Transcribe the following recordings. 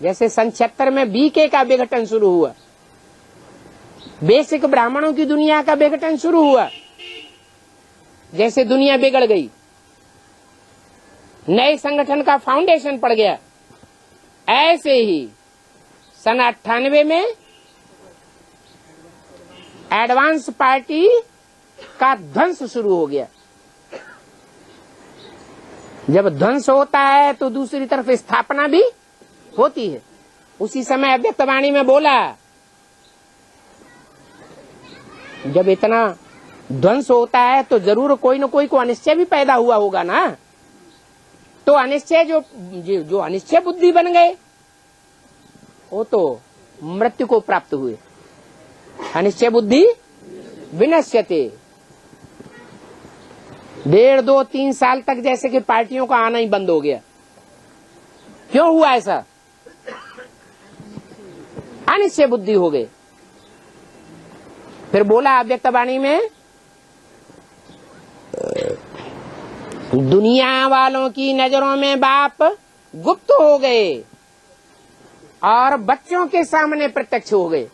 जैसे सन 76 में बीके का विघटन शुरू हुआ, बेसिक ब्राह्मणों की दुनिया का विघटन शुरू हुआ, जैसे दुनिया बिगड़ गई, नए संगठन का फाउंडेशन पड़ गया, ऐसे ही सन 98 में एडवांस पार्टी का ध्वंस शुरू हो गया। जब ध्वंस होता है तो दूसरी तरफ स्थापना भी होती है। उसी समय अव्यक्तवाणी में बोला, जब इतना ध्वंस होता है तो जरूर कोई न कोई को अनिश्चय भी पैदा हुआ होगा ना। तो अनिश्चय जो अनिश्चय बुद्धि बन गए वो तो मृत्यु को प्राप्त हुए। अनिश्चय बुद्धि विनश्यते। 1.5, 2, 3 साल तक जैसे कि पार्टियों का आना ही बंद हो गया। क्यों हुआ ऐसा? अनिश्चय बुद्धि हो गई। फिर बोला अव्यक्तवाणी में, दुनिया वालों की नजरों में बाप गुप्त हो गए और बच्चों के सामने प्रत्यक्ष हो गए।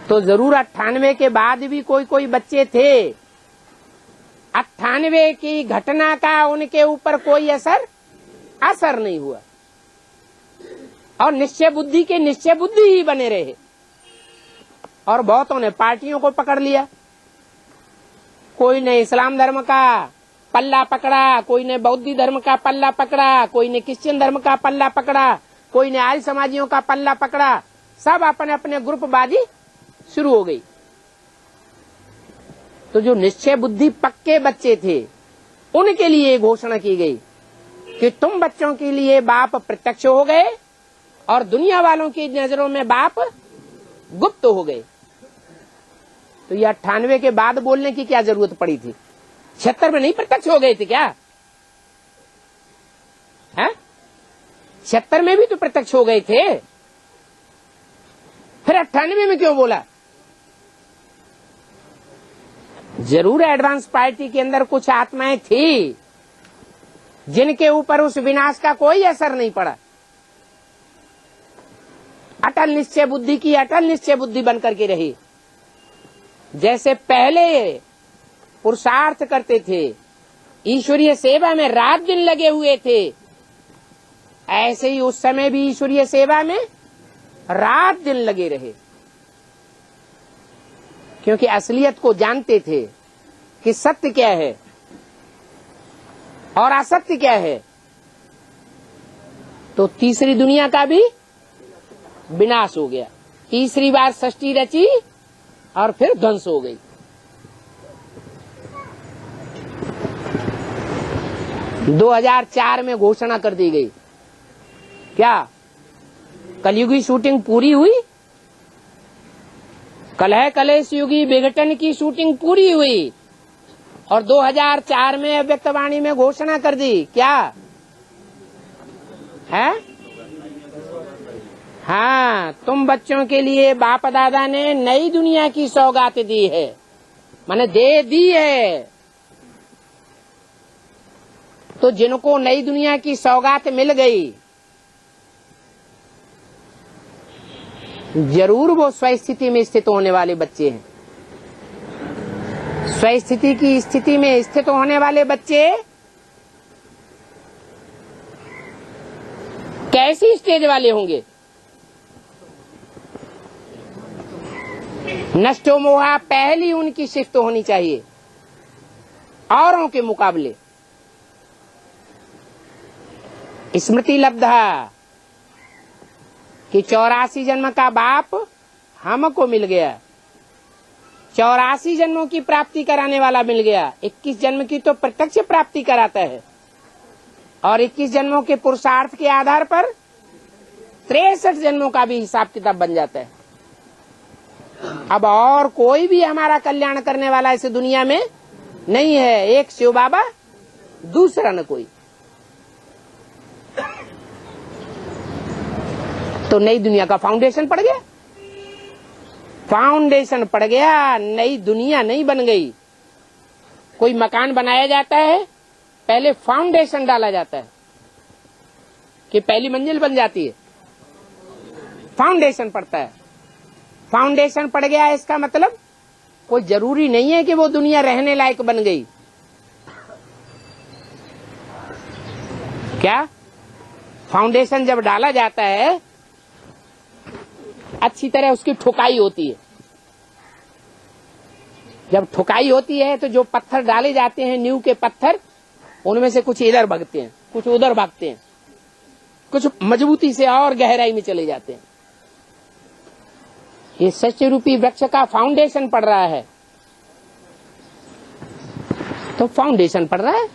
तो जरूर 98 के बाद भी कोई बच्चे थे। 98 की घटना का उनके ऊपर कोई असर नहीं हुआ और निश्चय बुद्धि के निश्चय बुद्धि ही बने रहे। और बहुतों ने पार्टियों को पकड़ लिया। कोई ने इस्लाम धर्म का पल्ला पकड़ा, कोई ने बौद्ध धर्म का पल्ला पकड़ा, कोई ने क्रिश्चियन धर्म का पल्ला पकड़ा, कोई ने आर्य समाजियों का पल्ला पकड़ा। सब अपने अपने ग्रुपबाजी शुरू हो गई। तो जो निश्चय बुद्धि पक्के बच्चे थे उनके लिए घोषणा की गई कि तुम बच्चों के लिए बाप प्रत्यक्ष हो गए और दुनिया वालों की नजरों में बाप गुप्त हो गए। तो ये 98 के बाद बोलने की क्या जरूरत पड़ी थी? 76 में नहीं प्रत्यक्ष हो गए थे क्या? है 76 में भी तो प्रत्यक्ष हो गए थे। फिर 98 में क्यों बोला? जरूर एडवांस पार्टी के अंदर कुछ आत्माएं थी जिनके ऊपर उस विनाश का कोई असर नहीं पड़ा। अटल निश्चय बुद्धि की अटल निश्चय बुद्धि बनकर के रही। जैसे पहले पुरुषार्थ करते थे, ईश्वरीय सेवा में रात दिन लगे हुए थे, ऐसे ही उस समय भी ईश्वरीय सेवा में रात दिन लगे रहे। क्योंकि असलियत को जानते थे कि सत्य क्या है और असत्य क्या है। तो तीसरी दुनिया का भी विनाश हो गया। तीसरी बार सृष्टि रची और फिर ध्वंस हो गई। – 2004 में घोषणा कर दी गई। क्या कलयुगी शूटिंग पूरी हुई? कलह कलेश युगी विघटन की शूटिंग पूरी हुई और 2004 में अव्यक्तवाणी में घोषणा कर दी। क्या है? हाँ, तुम बच्चों के लिए बाप दादा ने नई दुनिया की सौगात दी है, माने दे दी है। तो जिनको नई दुनिया की सौगात मिल गई, जरूर वो स्वस्थिति में स्थित होने वाले बच्चे हैं। स्वस्थिति की स्थिति में स्थित होने वाले बच्चे कैसी स्टेज वाले होंगे? नष्टो मोहा पहली उनकी शिफ्ट होनी चाहिए औरों के मुकाबले। स्मृति लब्धा कि 84 जन्म का बाप हमको मिल गया, 84 जन्मों की प्राप्ति कराने वाला मिल गया। 21 जन्म की तो प्रत्यक्ष प्राप्ति कराता है और 21 जन्मों के पुरुषार्थ के आधार पर 63 जन्मों का भी हिसाब किताब बन जाता है। अब और कोई भी हमारा कल्याण करने वाला इस दुनिया में नहीं है। एक शिव बाबा, दूसरा न कोई। तो नई दुनिया का फाउंडेशन पड़ गया। फाउंडेशन पड़ गया, नई दुनिया नहीं बन गई। कोई मकान बनाया जाता है, पहले फाउंडेशन डाला जाता है, कि पहली मंजिल बन जाती है? फाउंडेशन पड़ता है। फाउंडेशन पड़ गया है, इसका मतलब कोई जरूरी नहीं है कि वो दुनिया रहने लायक बन गई। क्या? फाउंडेशन जब डाला जाता है, अच्छी तरह उसकी ठुकाई होती है। जब ठुकाई होती है तो जो पत्थर डाले जाते हैं, नींव के पत्थर, उनमें से कुछ इधर भागते हैं, कुछ उधर भागते हैं, कुछ मजबूती से और गहराई में चले जाते हैं। ये सत्य रूपी वृक्ष का फाउंडेशन पड़ रहा है। तो फाउंडेशन पड़ रहा है,